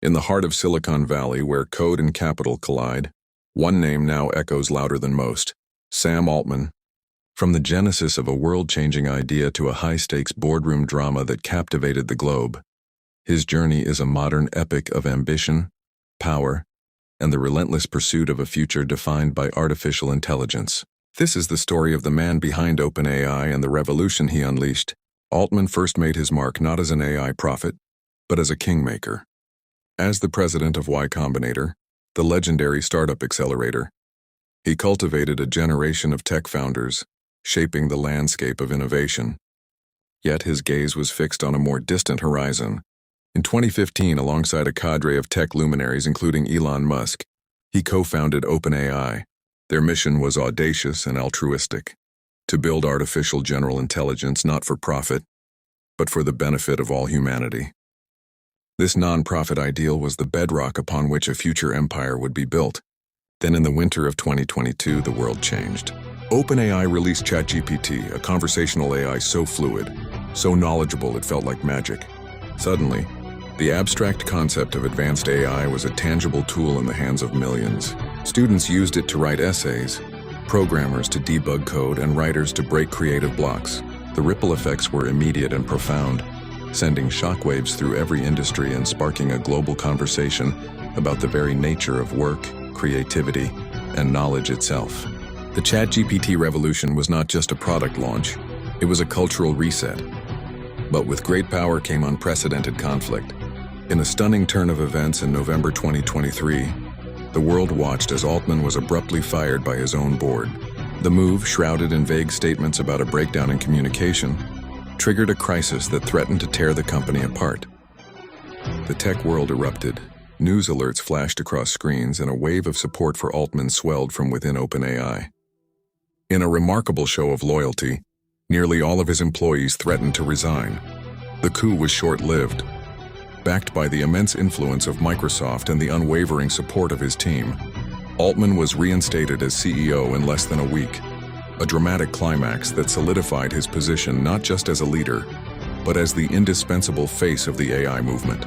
In the heart of Silicon Valley, where code and capital collide, one name now echoes louder than most: Sam Altman. From the genesis of a world-changing idea to a high-stakes boardroom drama that captivated the globe, his journey is a modern epic of ambition, power, and the relentless pursuit of a future defined by artificial intelligence. This is the story of the man behind OpenAI and the revolution he unleashed. Altman first made his mark not as an AI prophet, but as a kingmaker. As the president of Y Combinator, the legendary startup accelerator, he cultivated a generation of tech founders, shaping the landscape of innovation. Yet his gaze was fixed on a more distant horizon. In 2015, alongside a cadre of tech luminaries including Elon Musk, he co-founded OpenAI. Their mission was audacious and altruistic: to build artificial general intelligence not for profit, but for the benefit of all humanity. This non-profit ideal was the bedrock upon which a future empire would be built. Then in the winter of 2022, the world changed. OpenAI released ChatGPT, a conversational AI so fluid, so knowledgeable it felt like magic. Suddenly, the abstract concept of advanced AI was a tangible tool in the hands of millions. Students used it to write essays, programmers to debug code, and writers to break creative blocks. The ripple effects were immediate and profound, sending shockwaves through every industry and sparking a global conversation about the very nature of work, creativity, and knowledge itself. The ChatGPT revolution was not just a product launch, it was a cultural reset. But with great power came unprecedented conflict. In a stunning turn of events in November 2023, the world watched as Altman was abruptly fired by his own board. The move, shrouded in vague statements about a breakdown in communication, triggered a crisis that threatened to tear the company apart. The tech world erupted. News alerts flashed across screens, and a wave of support for Altman swelled from within OpenAI. In a remarkable show of loyalty, nearly all of his employees threatened to resign. The coup was short-lived. Backed by the immense influence of Microsoft and the unwavering support of his team, Altman was reinstated as CEO in less than a week, a dramatic climax that solidified his position not just as a leader, but as the indispensable face of the AI movement.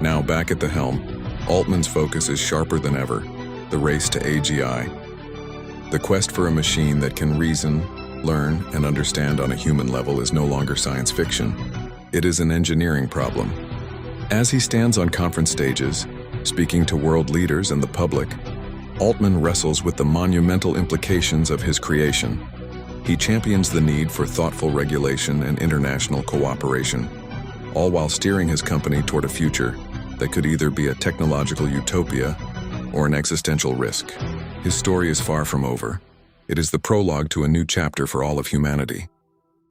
Now back at the helm, Altman's focus is sharper than ever: the race to AGI. The quest for a machine that can reason, learn, and understand on a human level is no longer science fiction. It is an engineering problem. As he stands on conference stages, speaking to world leaders and the public, Altman wrestles with the monumental implications of his creation. He champions the need for thoughtful regulation and international cooperation, all while steering his company toward a future that could either be a technological utopia or an existential risk. His story is far from over. It is the prologue to a new chapter for all of humanity.